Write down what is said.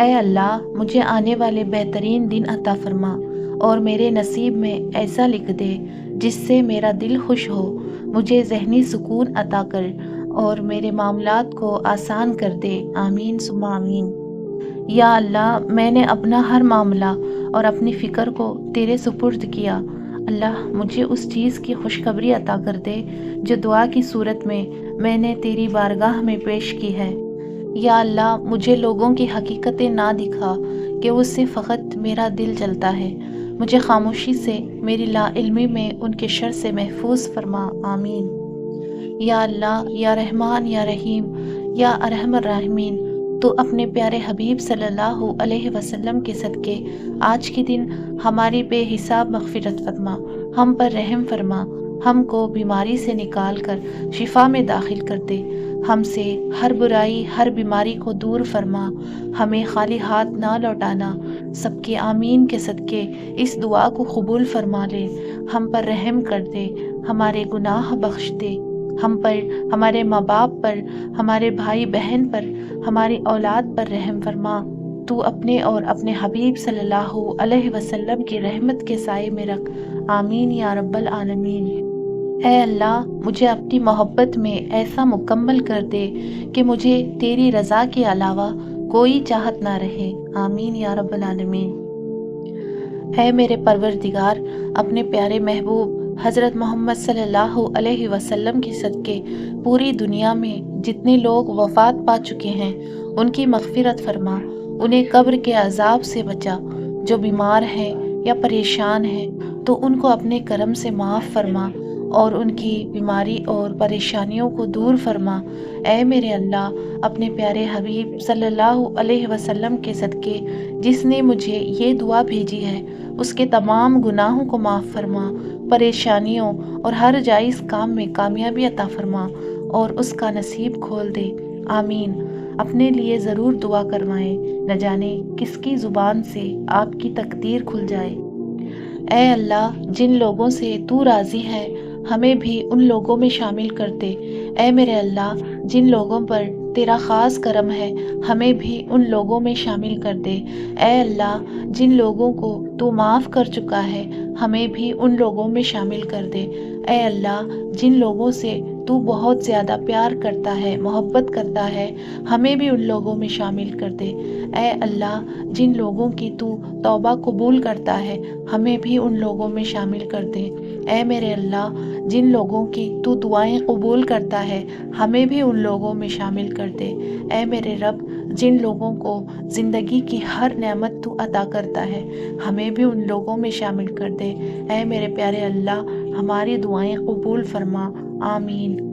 اے اللہ مجھے آنے والے بہترین دن عطا فرما اور میرے نصیب میں ایسا لکھ دے جس سے میرا دل خوش ہو، مجھے ذہنی سکون عطا کر اور میرے معاملات کو آسان کر دے، آمین ثم آمین۔ یا اللہ میں نے اپنا ہر معاملہ اور اپنی فکر کو تیرے سپرد کیا، اللہ مجھے اس چیز کی خوشخبری عطا کر دے جو دعا کی صورت میں نے تیری بارگاہ میں پیش کی ہے۔ یا اللہ مجھے لوگوں کی حقیقتیں نہ دکھا کہ اس سے فقط میرا دل جلتا ہے، مجھے خاموشی سے میری لا علمی میں ان کے شر سے محفوظ فرما، آمین۔ یا اللہ یا رحمان یا رحیم یا ارحم الراحمین، تو اپنے پیارے حبیب صلی اللہ علیہ وسلم کے صدقے آج کے دن ہماری بے حساب مغفرت فرما، ہم پر رحم فرما، ہم کو بیماری سے نکال کر شفا میں داخل کر دے، ہم سے ہر برائی ہر بیماری کو دور فرما، ہمیں خالی ہاتھ نہ لوٹانا، سب کے آمین کے صدقے اس دعا کو قبول فرما لے، ہم پر رحم کر دے، ہمارے گناہ بخش دے، ہم پر، ہمارے ماں باپ پر، ہمارے بھائی بہن پر، ہماری اولاد پر رحم فرما، تو اپنے اور اپنے حبیب صلی اللہ علیہ وسلم کی رحمت کے سائے میں رکھ، آمین یا رب العالمین۔ اے اللہ مجھے اپنی محبت میں ایسا مکمل کر دے کہ مجھے تیری رضا کے علاوہ کوئی چاہت نہ رہے، آمین یا رب العالمین۔ اے میرے پروردگار اپنے پیارے محبوب حضرت محمد صلی اللہ علیہ وسلم کے صدقے پوری دنیا میں جتنے لوگ وفات پا چکے ہیں ان کی مغفرت فرما، انہیں قبر کے عذاب سے بچا، جو بیمار ہیں یا پریشان ہیں تو ان کو اپنے کرم سے معاف فرما اور ان کی بیماری اور پریشانیوں کو دور فرما۔ اے میرے اللہ اپنے پیارے حبیب صلی اللہ علیہ وسلم کے صدقے جس نے مجھے یہ دعا بھیجی ہے اس کے تمام گناہوں کو معاف فرما، پریشانیوں اور ہر جائز کام میں کامیابی عطا فرما اور اس کا نصیب کھول دے، آمین۔ اپنے لیے ضرور دعا کروائیں، نہ جانے کس کی زبان سے آپ کی تقدیر کھل جائے۔ اے اللہ جن لوگوں سے تو راضی ہے ہمیں بھی ان لوگوں میں شامل کر دے، اے میرے اللہ جن لوگوں پر تیرا خاص کرم ہے ہمیں بھی ان لوگوں میں شامل کر دے، اے اللہ جن لوگوں کو تو معاف کر چکا ہے ہمیں بھی ان لوگوں میں شامل کر دے، اے اللہ جن لوگوں سے تو بہت زیادہ پیار کرتا ہے، محبت کرتا ہے ہمیں بھی ان لوگوں میں شامل کر دے، اے اللہ جن لوگوں کی تو توبہ قبول کرتا ہے ہمیں بھی ان لوگوں میں شامل کر دے، اے میرے اللہ جن لوگوں کی تو دعائیں قبول کرتا ہے ہمیں بھی ان لوگوں میں شامل کر دے، اے میرے رب جن لوگوں کو زندگی کی ہر نعمت تو عطا کرتا ہے ہمیں بھی ان لوگوں میں شامل کر دے، اے میرے پیارے اللہ ہماری دعائیں قبول فرما، آمین۔